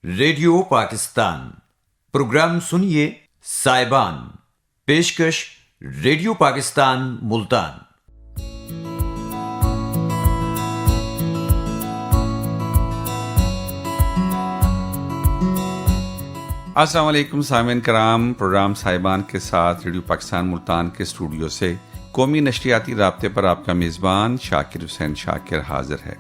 Radio Pakistan programme سنیے سائبان پیشکش radio Pakistan Multan. السلام علیکم سامعین کرام، پروگرام سائبان کے ساتھ ریڈیو پاکستان ملتان کے اسٹوڈیو سے قومی نشریاتی رابطے پر آپ کا میزبان شاکر حسین شاکر حاضر ہے.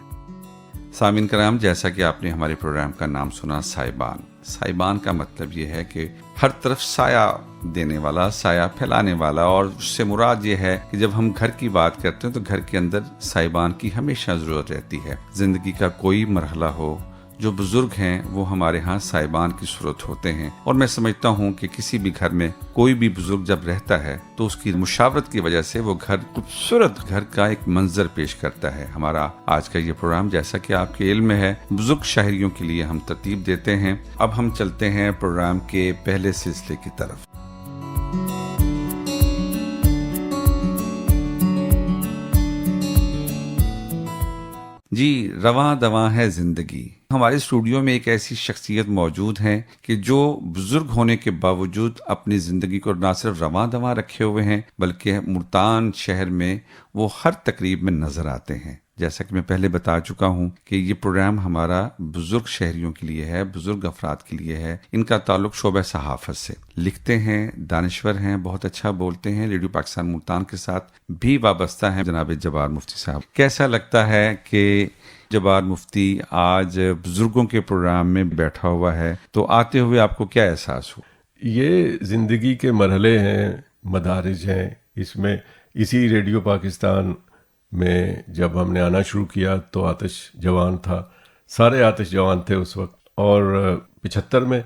سامعین کرام، جیسا کہ آپ نے ہمارے پروگرام کا نام سنا سائبان. سائبان کا مطلب یہ ہے کہ ہر طرف سایہ دینے والا، سایہ پھیلانے والا، اور اس سے مراد یہ ہے کہ جب ہم گھر کی بات کرتے ہیں تو گھر کے اندر سائبان کی ہمیشہ ضرورت رہتی ہے. زندگی کا کوئی مرحلہ ہو، جو بزرگ ہیں وہ ہمارے ہاں سائبان کی صورت ہوتے ہیں، اور میں سمجھتا ہوں کہ کسی بھی گھر میں کوئی بھی بزرگ جب رہتا ہے تو اس کی مشاورت کی وجہ سے وہ گھر خوبصورت گھر کا ایک منظر پیش کرتا ہے. ہمارا آج کا یہ پروگرام، جیسا کہ آپ کے علم میں ہے، بزرگ شہریوں کے لیے ہم ترتیب دیتے ہیں. اب ہم چلتے ہیں پروگرام کے پہلے سلسلے کی طرف. جی، رواں دواں ہے زندگی. ہمارے اسٹوڈیو میں ایک ایسی شخصیت موجود ہیں کہ جو بزرگ ہونے کے باوجود اپنی زندگی کو نہ صرف رواں دواں رکھے ہوئے ہیں بلکہ ملتان شہر میں وہ ہر تقریب میں نظر آتے ہیں. جیسا کہ میں پہلے بتا چکا ہوں کہ یہ پروگرام ہمارا بزرگ شہریوں کے لیے ہے، بزرگ افراد کے لیے ہے. ان کا تعلق شعبہ صحافت سے، لکھتے ہیں، دانشور ہیں، بہت اچھا بولتے ہیں، ریڈیو پاکستان ملتان کے ساتھ بھی وابستہ ہیں. جناب جبار مفتی صاحب، کیسا لگتا ہے کہ جبار مفتی آج بزرگوں کے پروگرام میں بیٹھا ہوا ہے؟ تو آتے ہوئے آپ کو کیا احساس ہو؟ یہ زندگی کے مرحلے ہیں، مدارج ہیں. اس میں اسی ریڈیو پاکستان میں جب ہم نے آنا شروع کیا تو آتش جوان تھا، سارے آتش جوان تھے اس وقت، اور 75 میں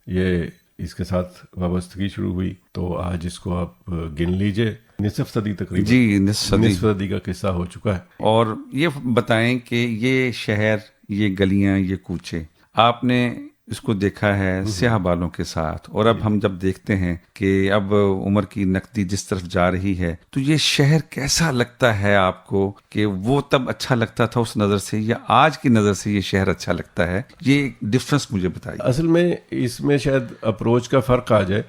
یہ اس کے ساتھ وابستگی شروع ہوئی. تو آج اس کو آپ گن لیجئے، نصف صدی تقریباً. جی، نصف صدی کا قصہ ہو چکا ہے. اور یہ بتائیں کہ یہ شہر، یہ گلیاں، یہ کوچے، آپ نے اس کو دیکھا ہے سیاہ بالوں کے ساتھ، اور اب ہم جب دیکھتے ہیں کہ اب عمر کی نقدی جس طرف جا رہی ہے تو یہ شہر کیسا لگتا ہے آپ کو؟ کہ وہ تب اچھا لگتا تھا اس نظر سے، یا آج کی نظر سے یہ شہر اچھا لگتا ہے؟ یہ ڈفرنس مجھے بتائیے. اصل میں اس میں شاید اپروچ کا فرق آ جائے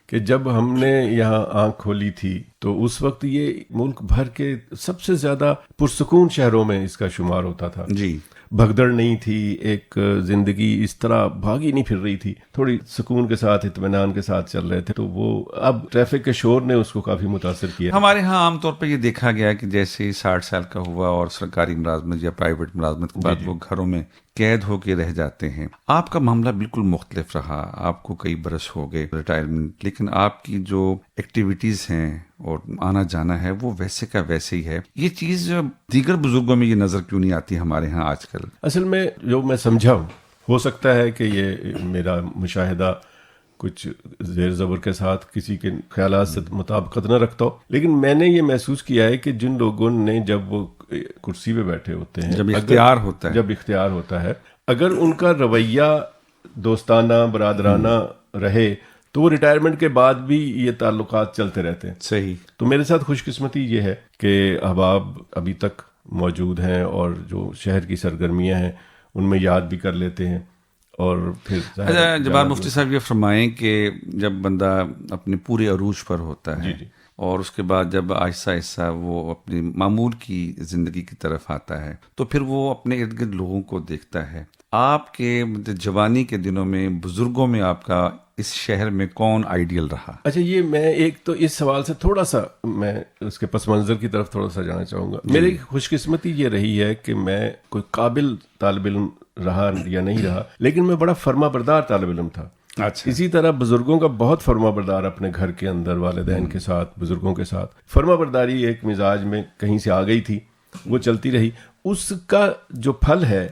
کہ جب ہم نے یہاں آنکھ کھولی تھی تو اس وقت یہ ملک بھر کے سب سے زیادہ پرسکون شہروں میں اس کا شمار ہوتا تھا. جی، بھگدڑ نہیں تھی، ایک زندگی اس طرح بھاگی نہیں پھر رہی تھی، تھوڑی سکون کے ساتھ، اطمینان کے ساتھ چل رہے تھے. تو وہ اب ٹریفک کے شور نے اس کو کافی متاثر کیا. ہمارے ہاں عام طور پہ یہ دیکھا گیا کہ جیسے ہی 60 سال کا ہوا اور سرکاری ملازمت یا پرائیویٹ ملازمت کے بعد وہ گھروں میں قید ہو کے رہ جاتے ہیں. آپ کا معاملہ بالکل مختلف رہا. آپ کو کئی برس ہو گئے ریٹائرمنٹ، لیکن آپ کی جو ایکٹیویٹیز ہیں اور آنا جانا ہے وہ ویسے کا ویسے ہی ہے. یہ چیز دیگر بزرگوں میں یہ نظر کیوں نہیں آتی ہمارے ہاں آج کل؟ اصل میں جو میں سمجھا ہوں، ہو سکتا ہے کہ یہ میرا مشاہدہ کچھ زیر زبر کے ساتھ کسی کے خیالات سے مطابقت نہ رکھتا ہو، لیکن میں نے یہ محسوس کیا ہے کہ جن لوگوں نے جب وہ کرسی پہ بیٹھے ہوتے ہیں، جب اختیار ہوتا ہے، اگر ان کا رویہ دوستانہ، برادرانہ رہے تو وہ ریٹائرمنٹ کے بعد بھی یہ تعلقات چلتے رہتے ہیں. صحیح. تو میرے ساتھ خوش قسمتی یہ ہے کہ احباب ابھی تک موجود ہیں، اور جو شہر کی سرگرمیاں ہیں ان میں یاد بھی کر لیتے ہیں. اور پھر جبار مفتی صاحب یہ فرمائیں کہ جب بندہ اپنے پورے عروج پر ہوتا ہے اور اس کے بعد جب آہستہ آہستہ وہ اپنی معمول کی زندگی کی طرف آتا ہے تو پھر وہ اپنے ارد گرد لوگوں کو دیکھتا ہے. آپ کے جوانی کے دنوں میں بزرگوں میں آپ کا اس شہر میں کون آئیڈیل رہا؟ اچھا، یہ میں ایک تو اس سوال سے تھوڑا سا میں اس کے پس منظر کی طرف تھوڑا سا جانا چاہوں گا. میری خوش قسمتی یہ رہی ہے کہ میں کوئی قابل طالب علم رہا یا نہیں رہا، لیکن میں بڑا فرما بردار طالب علم تھا. اچھا. اسی طرح بزرگوں کا بہت فرما بردار اپنے گھر کے اندر والدین کے ساتھ، بزرگوں کے ساتھ فرما برداری ایک مزاج میں کہیں سے آ گئی تھی، وہ چلتی رہی. اس کا جو پھل ہے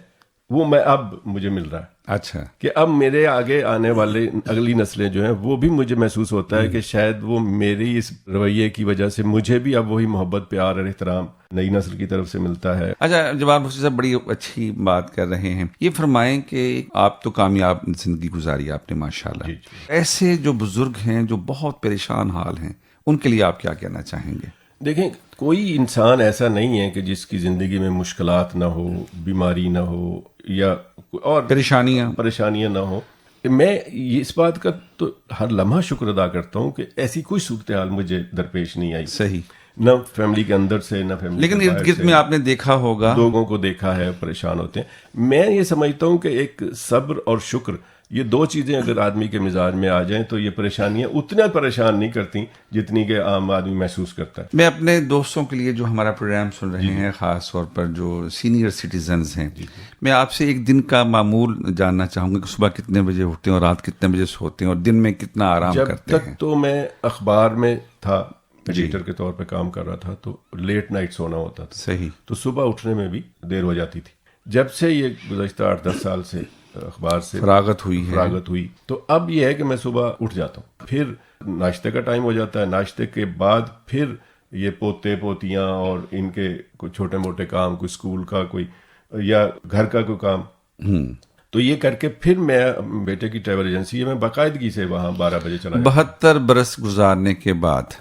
وہ اب مجھے مل رہا ہے. اچھا. کہ اب میرے آگے آنے والے اگلی نسلیں جو ہیں وہ بھی مجھے محسوس ہوتا ہے کہ شاید وہ میری اس رویے کی وجہ سے مجھے بھی اب وہی محبت، پیار اور احترام نئی نسل کی طرف سے ملتا ہے. اچھا جواب مفتی صاحب، بڑی اچھی بات کر رہے ہیں. یہ فرمائیں کہ آپ تو کامیاب زندگی گزاری آپ نے ماشاءاللہ. ایسے جو بزرگ ہیں جو بہت پریشان حال ہیں، ان کے لیے آپ کیا کہنا چاہیں گے؟ دیکھیں، کوئی انسان ایسا نہیں ہے کہ جس کی زندگی میں مشکلات نہ ہو، بیماری نہ ہو، یا اور پریشانیاں نہ ہوں. میں اس بات کا تو ہر لمحہ شکر ادا کرتا ہوں کہ ایسی کوئی صورتحال مجھے درپیش نہیں آئی. صحیح. نہ فیملی کے اندر سے نہ فیملی لیکن ارد گرد میں آپ نے دیکھا ہوگا لوگوں کو دیکھا ہے پریشان ہوتے ہیں. میں یہ سمجھتا ہوں کہ ایک صبر اور شکر یہ دو چیزیں اگر آدمی کے مزاج میں آ جائیں تو یہ پریشانیاں اتنا پریشان نہیں کرتی جتنی کہ عام آدمی محسوس کرتا ہے. میں اپنے دوستوں کے لیے جو ہمارا پروگرام سن رہے ہیں، خاص طور پر جو سینئر سٹیزنز ہیں، میں آپ سے ایک دن کا معمول جاننا چاہوں گا کہ صبح کتنے بجے اٹھتے ہیں اور رات کتنے بجے سوتے ہیں اور دن میں کتنا آرام کرتے ہیں. جب تک تو میں اخبار میں تھا، ایڈیٹر کے طور پہ کام کر رہا تھا، تو لیٹ نائٹ سونا ہوتا تھا. صحیح. تو صبح اٹھنے میں بھی دیر ہو جاتی تھی. جب سے یہ گزشتہ 8-10 سال سے اخبار سے فراغت ہوئی تو اب یہ ہے کہ میں صبح اٹھ جاتا ہوں. پھر ناشتے کا ٹائم ہو جاتا ہے. ناشتے کے بعد پھر یہ پوتے پوتیاں اور ان کے کوئی چھوٹے موٹے کام، کوئی اسکول کا کوئی یا گھر کا کوئی کام، تو یہ کر کے پھر میں بیٹے کی ٹریول ایجنسی ہے، میں باقاعدگی سے وہاں 12 بجے چلا جاتا ہوں. 72 برس گزارنے کے بعد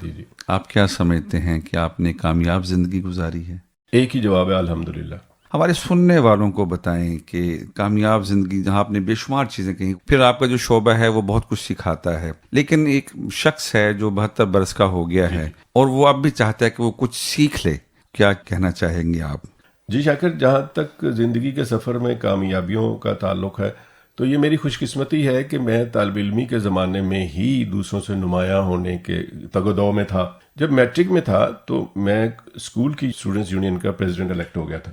آپ کیا سمجھتے ہیں کہ آپ نے کامیاب زندگی گزاری ہے؟ ایک ہی جواب ہے، الحمدللہ. ہمارے سننے والوں کو بتائیں کہ کامیاب زندگی، جہاں آپ نے بے شمار چیزیں کہیں، پھر آپ کا جو شعبہ ہے وہ بہت کچھ سکھاتا ہے، لیکن ایک شخص ہے جو 72 برس کا ہو گیا ہے اور وہ اب بھی چاہتا ہے کہ وہ کچھ سیکھ لے، کیا کہنا چاہیں گے آپ؟ جی شاکر، جہاں تک زندگی کے سفر میں کامیابیوں کا تعلق ہے تو یہ میری خوش قسمتی ہے کہ میں طالب علمی کے زمانے میں ہی دوسروں سے نمایاں ہونے کے تگ و دو میں تھا. جب میٹرک میں تھا تو میں اسکول کی اسٹوڈنٹس یونین کا پریزیڈنٹ الیکٹ ہو گیا تھا.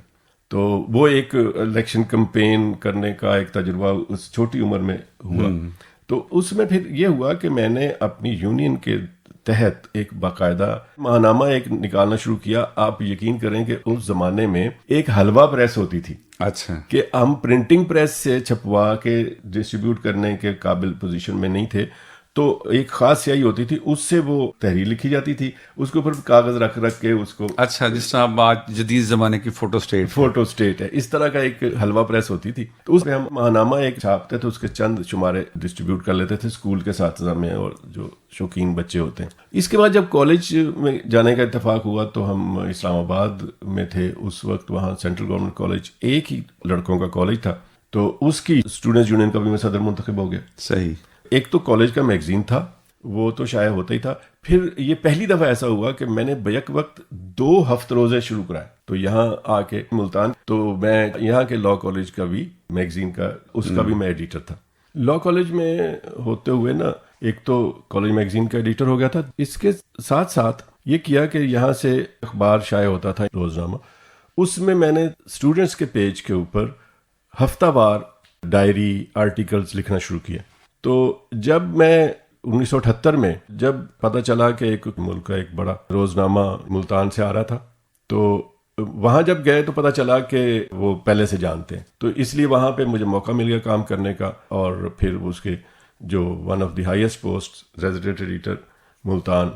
تو وہ ایک الیکشن کمپین کرنے کا ایک تجربہ اس چھوٹی عمر میں ہوا. تو اس میں پھر یہ ہوا کہ میں نے اپنی یونین کے تحت ایک باقاعدہ ماہنامہ ایک نکالنا شروع کیا. آپ یقین کریں کہ اس زمانے میں ایک حلوہ پریس ہوتی تھی. اچھا. کہ ہم پرنٹنگ پریس سے چھپوا کے ڈسٹریبیوٹ کرنے کے قابل پوزیشن میں نہیں تھے. تو ایک خاص سیاہی ہوتی تھی، اس سے وہ تحریر لکھی جاتی تھی، اس کے اوپر کاغذ رکھ کے اس کو. اچھا، جس طرح آج جدید زمانے کی فوٹو اسٹیٹ ہے، اس طرح کا ایک حلوہ پریس ہوتی تھی. تو اس میں ہم ماہنامہ ایک چھاپتے تھے، اس کے چند شمارے ڈسٹریبیوٹ کر لیتے تھے اسکول کے اساتذہ میں اور جو شوقین بچے ہوتے ہیں. اس کے بعد جب کالج میں جانے کا اتفاق ہوا تو ہم اسلام آباد میں تھے اس وقت. وہاں سینٹرل گورنمنٹ کالج ایک ہی لڑکوں کا کالج تھا، تو اس کی اسٹوڈنٹس یونین کا بھی میں صدر منتخب ہو گیا. صحیح. ایک تو کالج کا میگزین تھا، وہ تو شائع ہوتا ہی تھا. پھر یہ پہلی دفعہ ایسا ہوا کہ میں نے بیک وقت 2 ہفت روزے شروع کرائے. تو یہاں آ کے ملتان تو میں یہاں کے لا کالج کا بھی میگزین کا اس کا بھی میں ایڈیٹر تھا. لا کالج میں ہوتے ہوئے نا ایک تو کالج میگزین کا ایڈیٹر ہو گیا تھا. اس کے ساتھ ساتھ یہ کیا کہ یہاں سے اخبار شائع ہوتا تھا روزنامہ، اس میں میں نے اسٹوڈنٹس کے پیج کے اوپر ہفتہ وار ڈائری آرٹیکلز لکھنا شروع کیا. تو جب میں 1978 میں جب پتہ چلا کہ ایک ملک کا ایک بڑا روزنامہ ملتان سے آ رہا تھا، تو وہاں جب گئے تو پتہ چلا کہ وہ پہلے سے جانتے ہیں. تو اس لیے وہاں پہ مجھے موقع مل گیا کام کرنے کا، اور پھر اس کے جو one of the highest post resident editor Multan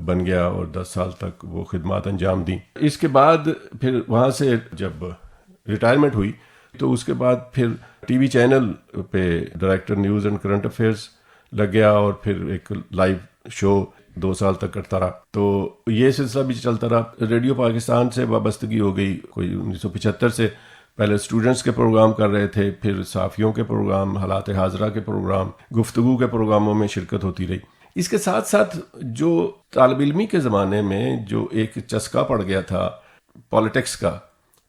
بن گیا اور 10 سال تک وہ خدمات انجام دیں. اس کے بعد پھر وہاں سے جب ریٹائرمنٹ ہوئی تو اس کے بعد پھر ٹی وی چینل پہ director news and current affairs لگ گیا، اور پھر ایک لائیو شو 2 سال تک کرتا رہا. تو یہ سلسلہ بھی چلتا رہا. ریڈیو پاکستان سے وابستگی ہو گئی کوئی 1975 سے. پہلے اسٹوڈنٹس کے پروگرام کر رہے تھے، پھر صحافیوں کے پروگرام، حالات حاضرہ کے پروگرام، گفتگو کے پروگراموں میں شرکت ہوتی رہی. اس کے ساتھ ساتھ جو طالب علمی کے زمانے میں جو ایک چسکا پڑ گیا تھا پالیٹکس کا،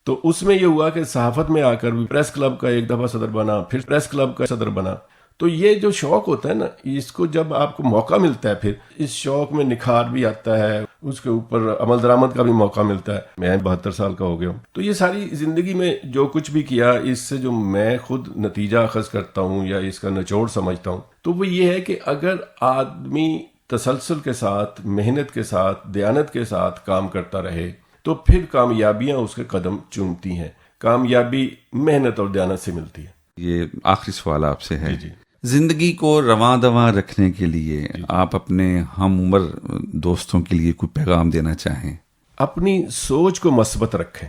تو اس میں یہ ہوا کہ صحافت میں آ کر بھی پریس کلب کا ایک دفعہ صدر بنا، پھر پریس کلب کا صدر بنا. تو یہ جو شوق ہوتا ہے نا، اس کو جب آپ کو موقع ملتا ہے پھر اس شوق میں نکھار بھی آتا ہے، اس کے اوپر عمل درآمد کا بھی موقع ملتا ہے. میں 72 سال کا ہو گیا ہوں. تو یہ ساری زندگی میں جو کچھ بھی کیا، اس سے جو میں خود نتیجہ اخذ کرتا ہوں یا اس کا نچوڑ سمجھتا ہوں، تو وہ یہ ہے کہ اگر آدمی تسلسل کے ساتھ، محنت کے ساتھ، دیانت کے ساتھ کام کرتا رہے تو پھر کامیابیاں اس کے قدم چومتی ہیں. کامیابی محنت اور دیانت سے ملتی ہے. یہ آخری سوال آپ سے ہے. جی. زندگی کو رواں دواں رکھنے کے لیے آپ اپنے ہم عمر دوستوں کے لیے کوئی پیغام دینا چاہیں؟ اپنی سوچ کو مثبت رکھیں.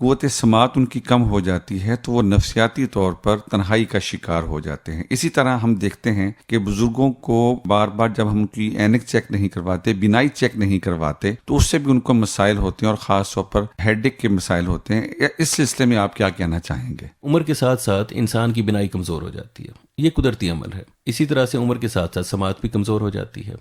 قوت سماعت ان کی کم ہو جاتی ہے تو وہ نفسیاتی طور پر تنہائی کا شکار ہو جاتے ہیں. اسی طرح ہم دیکھتے ہیں کہ بزرگوں کو بار بار جب ہم ان کی اینک چیک نہیں کرواتے، بینائی چیک نہیں کرواتے، تو اس سے بھی ان کو مسائل ہوتے ہیں اور خاص طور پر ہیڈ ایک کے مسائل ہوتے ہیں. اس سلسلے میں آپ کیا کہنا چاہیں گے؟ عمر کے ساتھ ساتھ انسان کی بینائی کمزور ہو جاتی ہے، یہ قدرتی عمل ہے. اسی طرح سے عمر کے ساتھ ساتھ سماعت بھی کمزور ہو جاتی ہے.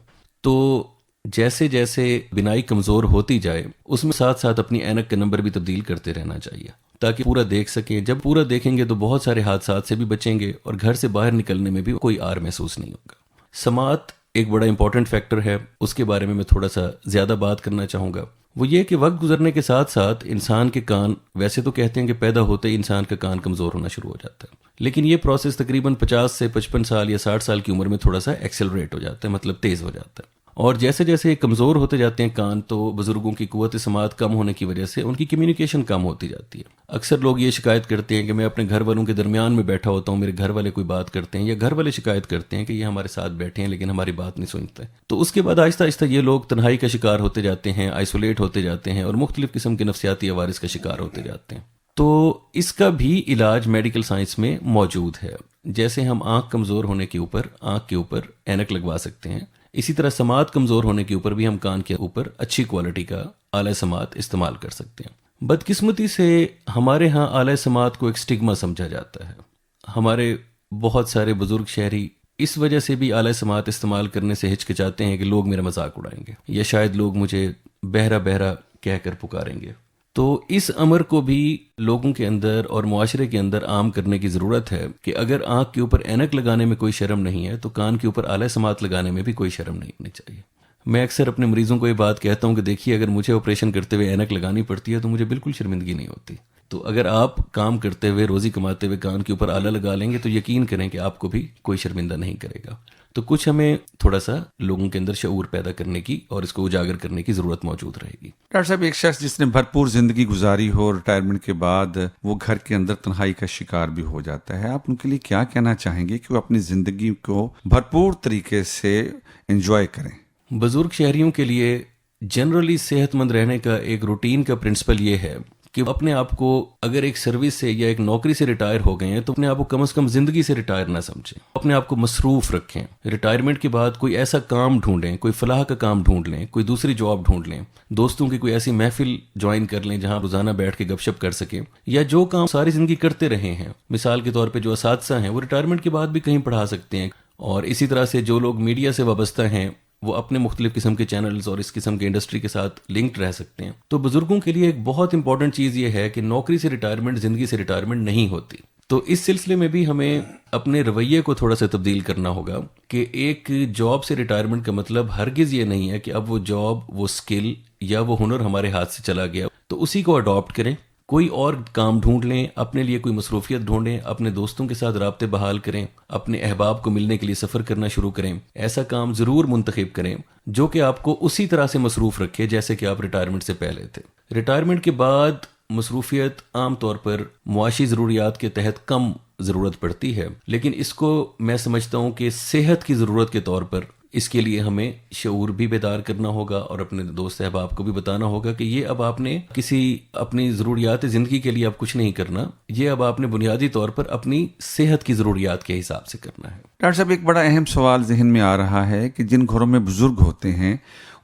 تو جیسے جیسے بینائی کمزور ہوتی جائے اس میں ساتھ ساتھ اپنی اینک کا نمبر بھی تبدیل کرتے رہنا چاہیے تاکہ پورا دیکھ سکیں. جب پورا دیکھیں گے تو بہت سارے حادثات سے بھی بچیں گے اور گھر سے باہر نکلنے میں بھی کوئی آر محسوس نہیں ہوگا. سماعت ایک بڑا امپورٹنٹ فیکٹر ہے، اس کے بارے میں میں تھوڑا سا زیادہ بات کرنا چاہوں گا. وہ یہ کہ وقت گزرنے کے ساتھ ساتھ انسان کے کان، ویسے تو کہتے ہیں کہ پیدا ہوتے ہی انسان کا کان کمزور ہونا شروع ہو جاتا ہے، لیکن یہ پروسیس تقریباً 50 سے 55 سال یا 60 سال کی عمر میں تھوڑا سا ایکسلریٹ ہو جاتا ہے، مطلب تیز ہو جاتا ہے. اور جیسے جیسے کمزور ہوتے جاتے ہیں کان، تو بزرگوں کی قوت سماعت کم ہونے کی وجہ سے ان کی کمیونیکیشن کم ہوتی جاتی ہے. اکثر لوگ یہ شکایت کرتے ہیں کہ میں اپنے گھر والوں کے درمیان میں بیٹھا ہوتا ہوں، میرے گھر والے کوئی بات کرتے ہیں، یا گھر والے شکایت کرتے ہیں کہ یہ ہمارے ساتھ بیٹھے ہیں لیکن ہماری بات نہیں سنتے. تو اس کے بعد آہستہ آہستہ یہ لوگ تنہائی کا شکار ہوتے جاتے ہیں، آئسولیٹ ہوتے جاتے ہیں اور مختلف قسم کے نفسیاتی عوارض کا شکار ہوتے جاتے ہیں. تو اس کا بھی علاج میڈیکل سائنس میں موجود ہے. جیسے ہم آنکھ کمزور ہونے کے اوپر آنکھ کے اوپر اینک لگوا سکتے ہیں، اسی طرح سماعت کمزور ہونے کے اوپر بھی ہم کان کے اوپر اچھی کوالٹی کا آلہ سماعت استعمال کر سکتے ہیں. بدقسمتی سے ہمارے ہاں آلہ سماعت کو ایک سٹگما سمجھا جاتا ہے. ہمارے بہت سارے بزرگ شہری اس وجہ سے بھی آلہ سماعت استعمال کرنے سے ہچکچاتے ہیں کہ لوگ میرا مذاق اڑائیں گے یا شاید لوگ مجھے بہرا بہرا کہہ کر پکاریں گے. تو اس امر کو بھی لوگوں کے اندر اور معاشرے کے اندر عام کرنے کی ضرورت ہے کہ اگر آنکھ کے اوپر اینک لگانے میں کوئی شرم نہیں ہے تو کان کے اوپر آلہ سماعت لگانے میں بھی کوئی شرم نہیں ہونی چاہیے. میں اکثر اپنے مریضوں کو یہ بات کہتا ہوں کہ دیکھیے اگر مجھے آپریشن کرتے ہوئے اینک لگانی پڑتی ہے تو مجھے بالکل شرمندگی نہیں ہوتی. تو اگر آپ کام کرتے ہوئے روزی کماتے ہوئے کان کے اوپر آلہ لگا لیں گے تو یقین کریں کہ آپ کو بھی کوئی شرمندہ نہیں کرے گا. تو کچھ ہمیں تھوڑا سا لوگوں کے اندر شعور پیدا کرنے کی اور اس کو اجاگر کرنے کی ضرورت موجود رہے گی. ڈاکٹر صاحب، ایک شخص جس نے بھرپور زندگی گزاری ہو، ریٹائرمنٹ کے بعد وہ گھر کے اندر تنہائی کا شکار بھی ہو جاتا ہے، آپ ان کے لیے کیا کہنا چاہیں گے کہ وہ اپنی زندگی کو بھرپور طریقے سے انجوائے کریں؟ بزرگ شہریوں کے لیے جنرلی صحت مند رہنے کا ایک روٹین کا پرنسپل یہ ہے کہ اپنے آپ کو اگر ایک سروس سے یا ایک نوکری سے ریٹائر ہو گئے ہیں تو اپنے آپ کو کم از کم زندگی سے ریٹائر نہ سمجھیں، اپنے آپ کو مصروف رکھیں. ریٹائرمنٹ کے بعد کوئی ایسا کام ڈھونڈیں، کوئی فلاح کا کام ڈھونڈ لیں، کوئی دوسری جاب ڈھونڈ لیں، دوستوں کی کوئی ایسی محفل جوائن کر لیں جہاں روزانہ بیٹھ کے گپ شپ کر سکیں، یا جو کام ساری زندگی کرتے رہے ہیں. مثال کے طور پہ جو اساتذہ ہیں وہ ریٹائرمنٹ کے بعد بھی کہیں پڑھا سکتے ہیں. اور اسی طرح سے جو لوگ میڈیا سے وابستہ ہیں وہ اپنے مختلف قسم کے چینلز اور اس قسم کے انڈسٹری کے ساتھ لنکڈ رہ سکتے ہیں. تو بزرگوں کے لیے ایک بہت امپورٹنٹ چیز یہ ہے کہ نوکری سے ریٹائرمنٹ زندگی سے ریٹائرمنٹ نہیں ہوتی. تو اس سلسلے میں بھی ہمیں اپنے رویے کو تھوڑا سا تبدیل کرنا ہوگا کہ ایک جاب سے ریٹائرمنٹ کا مطلب ہرگز یہ نہیں ہے کہ اب وہ جاب، وہ سکل یا وہ ہنر ہمارے ہاتھ سے چلا گیا تو اسی کو اڈاپٹ کریں، کوئی اور کام ڈھونڈ لیں، اپنے لیے کوئی مصروفیت ڈھونڈیں، اپنے دوستوں کے ساتھ رابطے بحال کریں، اپنے احباب کو ملنے کے لیے سفر کرنا شروع کریں. ایسا کام ضرور منتخب کریں جو کہ آپ کو اسی طرح سے مصروف رکھے جیسے کہ آپ ریٹائرمنٹ سے پہلے تھے. ریٹائرمنٹ کے بعد مصروفیت عام طور پر معاشی ضروریات کے تحت کم ضرورت پڑتی ہے، لیکن اس کو میں سمجھتا ہوں کہ صحت کی ضرورت کے طور پر اس کے لیے ہمیں شعور بھی بیدار کرنا ہوگا اور اپنے دوست احباب کو بھی بتانا ہوگا کہ یہ اب آپ نے کسی اپنی ضروریات زندگی کے لیے اب کچھ نہیں کرنا، یہ اب آپ نے بنیادی طور پر اپنی صحت کی ضروریات کے حساب سے کرنا ہے. ڈاکٹر صاحب، ایک بڑا اہم سوال ذہن میں آ رہا ہے کہ جن گھروں میں بزرگ ہوتے ہیں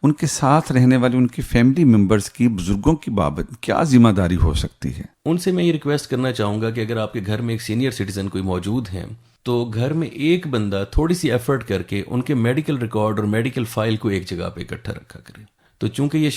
ان کے ساتھ رہنے والے ان کی فیملی ممبرز کی بزرگوں کی بابت کیا ذمہ داری ہو سکتی ہے؟ ان سے میں یہ ریکویسٹ کرنا چاہوں گا کہ اگر آپ کے گھر میں ایک سینئر سٹیزن کوئی موجود ہیں تو گھر میں ایک بندہ تھوڑی سی ایفرٹ کر کے ان کے میڈیکل ریکارڈ اور میڈیکل فائل کو ایک جگہ پہ اکٹھا رکھا کرے. تو چونکہ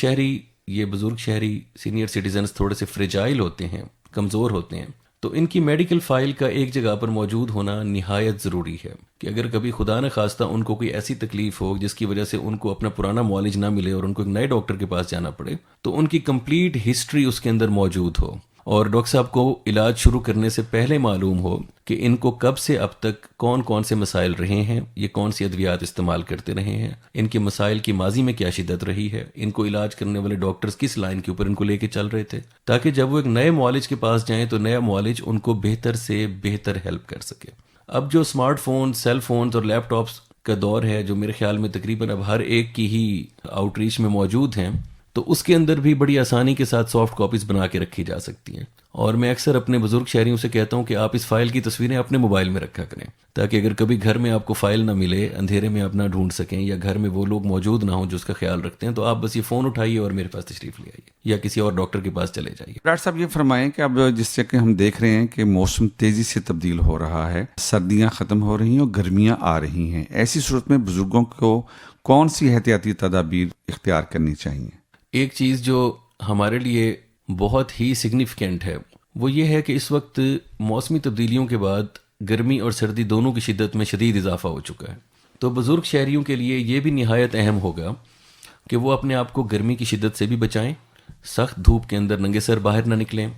یہ بزرگ شہری سینئر سٹیزنز تھوڑے سے فریجائل ہوتے ہیں، کمزور ہوتے ہیں، تو ان کی میڈیکل فائل کا ایک جگہ پر موجود ہونا نہایت ضروری ہے کہ اگر کبھی خدا نہ خواستہ ان کو کوئی ایسی تکلیف ہو جس کی وجہ سے ان کو اپنا پرانا معالج نہ ملے اور ان کو ایک نئے ڈاکٹر کے پاس جانا پڑے تو ان کی کمپلیٹ ہسٹری اس کے اندر موجود ہو اور ڈاکٹر صاحب کو علاج شروع کرنے سے پہلے معلوم ہو کہ ان کو کب سے اب تک کون کون سے مسائل رہے ہیں، یہ کون سی ادویات استعمال کرتے رہے ہیں، ان کے مسائل کی ماضی میں کیا شدت رہی ہے، ان کو علاج کرنے والے ڈاکٹرز کس لائن کے اوپر ان کو لے کے چل رہے تھے، تاکہ جب وہ ایک نئے معالج کے پاس جائیں تو نیا معالج ان کو بہتر سے بہتر ہیلپ کر سکے. اب جو اسمارٹ فون، سیل فونز اور لیپ ٹاپس کا دور ہے جو میرے خیال میں تقریباً اب ہر ایک کی ہی آؤٹ ریچ میں موجود ہیں، تو اس کے اندر بھی بڑی آسانی کے ساتھ سافٹ کاپیز بنا کے رکھی جا سکتی ہیں. اور میں اکثر اپنے بزرگ شہریوں سے کہتا ہوں کہ آپ اس فائل کی تصویریں اپنے موبائل میں رکھا کریں تاکہ اگر کبھی گھر میں آپ کو فائل نہ ملے, اندھیرے میں آپ نہ ڈھونڈ سکیں یا گھر میں وہ لوگ موجود نہ ہوں جو اس کا خیال رکھتے ہیں, تو آپ بس یہ فون اٹھائیے اور میرے پاس تشریف لے آئیے یا کسی اور ڈاکٹر کے پاس چلے جائیے. ڈاکٹر صاحب یہ فرمائیں کہ اب جس سے کہ ہم دیکھ رہے ہیں کہ موسم تیزی سے تبدیل ہو رہا ہے, سردیاں ختم ہو رہی ہیں اور گرمیاں آ رہی ہیں, ایسی صورت میں بزرگوں کو کون سی احتیاطی تدابیر اختیار کرنی چاہیے؟ ایک چیز جو ہمارے لیے بہت ہی سگنیفیکنٹ ہے وہ یہ ہے کہ اس وقت موسمی تبدیلیوں کے بعد گرمی اور سردی دونوں کی شدت میں شدید اضافہ ہو چکا ہے. تو بزرگ شہریوں کے لیے یہ بھی نہایت اہم ہوگا کہ وہ اپنے آپ کو گرمی کی شدت سے بھی بچائیں, سخت دھوپ کے اندر ننگے سر باہر نہ نکلیں,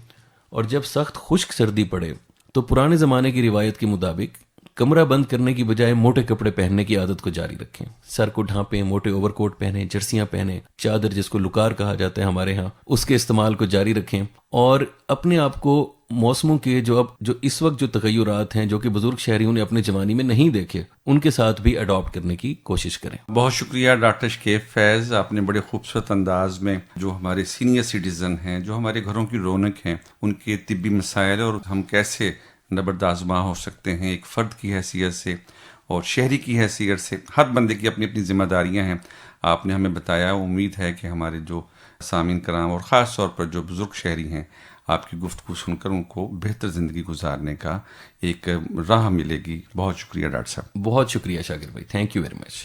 اور جب سخت خشک سردی پڑے تو پرانے زمانے کی روایت کے مطابق کمرہ بند کرنے کی بجائے موٹے کپڑے پہننے کی عادت کو جاری رکھیں. سر کو ڈھانپیں, موٹے اوور کوٹ پہنیں, جرسیاں پہنیں, چادر جس کو لکار کہا جاتا ہے ہمارے ہاں اس کے استعمال کو جاری رکھیں, اور اپنے آپ کو موسموں کے جو اس وقت جو تغیرات ہیں جو کہ بزرگ شہریوں نے اپنے جوانی میں نہیں دیکھے ان کے ساتھ بھی اڈاپٹ کرنے کی کوشش کریں. بہت شکریہ ڈاکٹر شکیف فیض, آپ نے بڑے خوبصورت انداز میں جو ہمارے سینئر سٹیزن ہیں, جو ہمارے گھروں کی رونق ہیں, ان کے طبی مسائل اور ہم کیسے نبردآزماں ہو سکتے ہیں ایک فرد کی حیثیت سے اور شہری کی حیثیت سے. ہر بندے کی اپنی اپنی ذمہ داریاں ہیں, آپ نے ہمیں بتایا. امید ہے کہ ہمارے جو سامعین کرام اور خاص طور پر جو بزرگ شہری ہیں, آپ کی گفتگو سن کر ان کو بہتر زندگی گزارنے کا ایک راہ ملے گی. بہت شکریہ ڈاکٹر صاحب. بہت شکریہ شاکر بھائی, تھینک یو ویری مچ.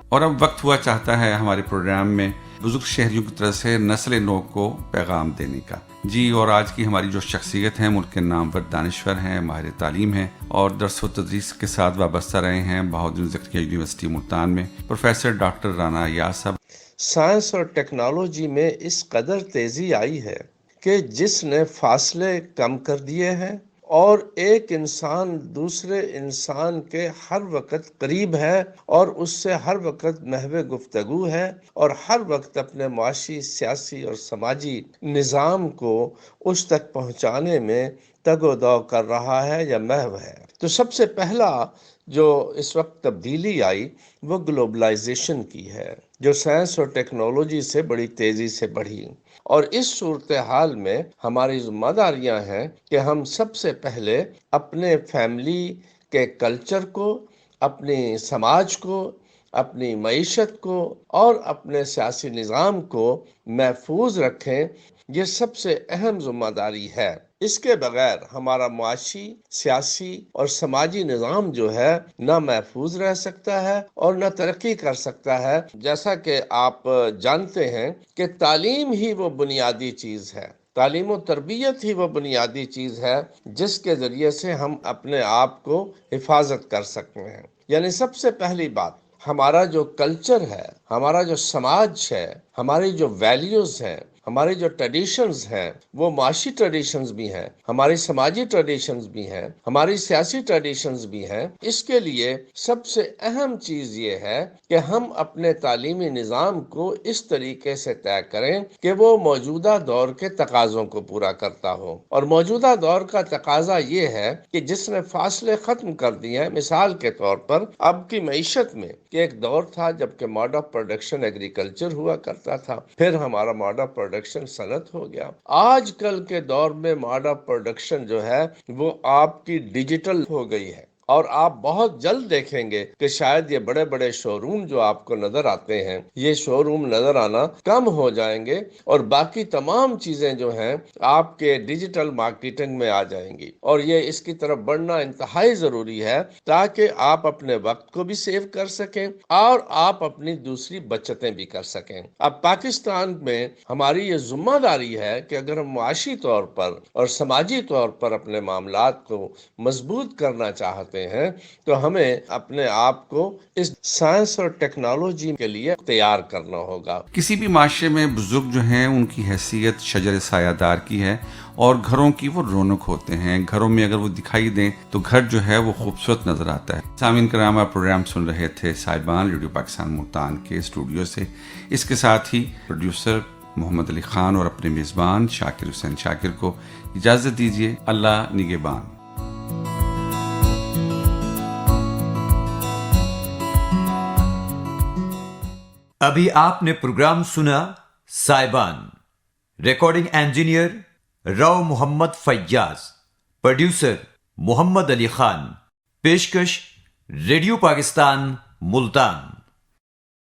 اور اب وقت ہوا چاہتا ہے ہمارے پروگرام میں بزرگ شہریوں کی طرف سے نسل نو کو پیغام دینے کا. جی, اور آج کی ہماری جو شخصیت ہیں ملک کے نامور دانشور ہیں, ماہر تعلیم ہیں اور درس و تدریس کے ساتھ وابستہ رہے ہیں بہادر زکریا یونیورسٹی ملتان میں, پروفیسر ڈاکٹر رانا ایاز صاحب. سائنس اور ٹیکنالوجی میں اس قدر تیزی آئی ہے کہ جس نے فاصلے کم کر دیے ہیں اور ایک انسان دوسرے انسان کے ہر وقت قریب ہے اور اس سے ہر وقت محو گفتگو ہے اور ہر وقت اپنے معاشی, سیاسی اور سماجی نظام کو اس تک پہنچانے میں تگ و دو کر رہا ہے یا محو ہے. تو سب سے پہلا جو اس وقت تبدیلی آئی وہ گلوبلائزیشن کی ہے, جو سائنس اور ٹیکنالوجی سے بڑی تیزی سے بڑھی. اور اس صورتحال میں ہماری ذمہ داریاں ہیں کہ ہم سب سے پہلے اپنے فیملی کے کلچر کو, اپنی سماج کو, اپنی معیشت کو اور اپنے سیاسی نظام کو محفوظ رکھیں. یہ سب سے اہم ذمہ داری ہے. اس کے بغیر ہمارا معاشی, سیاسی اور سماجی نظام جو ہے نہ محفوظ رہ سکتا ہے اور نہ ترقی کر سکتا ہے. جیسا کہ آپ جانتے ہیں کہ تعلیم ہی وہ بنیادی چیز ہے, تعلیم و تربیت ہی وہ بنیادی چیز ہے جس کے ذریعے سے ہم اپنے آپ کو حفاظت کر سکتے ہیں. یعنی سب سے پہلی بات, ہمارا جو کلچر ہے, ہمارا جو سماج ہے, ہماری جو ویلیوز ہیں, ہماری جو ٹریڈیشنز ہیں وہ معاشی ٹریڈیشنز بھی ہیں, ہماری سماجی ٹریڈیشنز بھی ہیں, ہماری سیاسی ٹریڈیشنز بھی ہیں. اس کے لیے سب سے اہم چیز یہ ہے کہ ہم اپنے تعلیمی نظام کو اس طریقے سے طے کریں کہ وہ موجودہ دور کے تقاضوں کو پورا کرتا ہو. اور موجودہ دور کا تقاضا یہ ہے کہ جس نے فاصلے ختم کر دیے ہیں, مثال کے طور پر اب کی معیشت میں کہ ایک دور تھا جب کہ موڈ آف پروڈکشن ایگریکلچر ہوا کرتا تھا, پھر ہمارا موڈ آف پروڈکشن صنعت ہو گیا. آج کل کے دور میں موڈ آف پروڈکشن جو ہے وہ آپ کی ڈیجیٹل ہو گئی ہے. اور آپ بہت جلد دیکھیں گے کہ شاید یہ بڑے بڑے شو روم جو آپ کو نظر آتے ہیں, یہ شو روم نظر آنا کم ہو جائیں گے اور باقی تمام چیزیں جو ہیں آپ کے ڈیجیٹل مارکیٹنگ میں آ جائیں گی. اور یہ اس کی طرف بڑھنا انتہائی ضروری ہے تاکہ آپ اپنے وقت کو بھی سیو کر سکیں اور آپ اپنی دوسری بچتیں بھی کر سکیں. اب پاکستان میں ہماری یہ ذمہ داری ہے کہ اگر ہم معاشی طور پر اور سماجی طور پر اپنے معاملات کو مضبوط کرنا چاہتے ہیں تو ہمیں اپنے آپ کو اس سائنس اور ٹیکنالوجی کے لیے تیار کرنا ہوگا. کسی بھی معاشرے میں بزرگ جو ہیں ان کی حیثیت شجر سایہ دار کی ہے اور گھروں کی وہ رونق ہوتے ہیں. گھروں میں اگر وہ دکھائی دیں تو گھر جو ہے وہ خوبصورت نظر آتا ہے. سامعین کرام, آپ پروگرام سن رہے تھے صاحبان ریڈیو پاکستان ملتان کے اسٹوڈیو سے. اس کے ساتھ ہی پروڈیوسر محمد علی خان اور اپنے میزبان شاکر حسین شاکر کو اجازت دیجیے. اللہ نگہبان. ابھی آپ نے پروگرام سنا سائبان، ریکارڈنگ انجینئر رو محمد فیاض، پروڈیوسر محمد علی خان، پیشکش ریڈیو پاکستان ملتان۔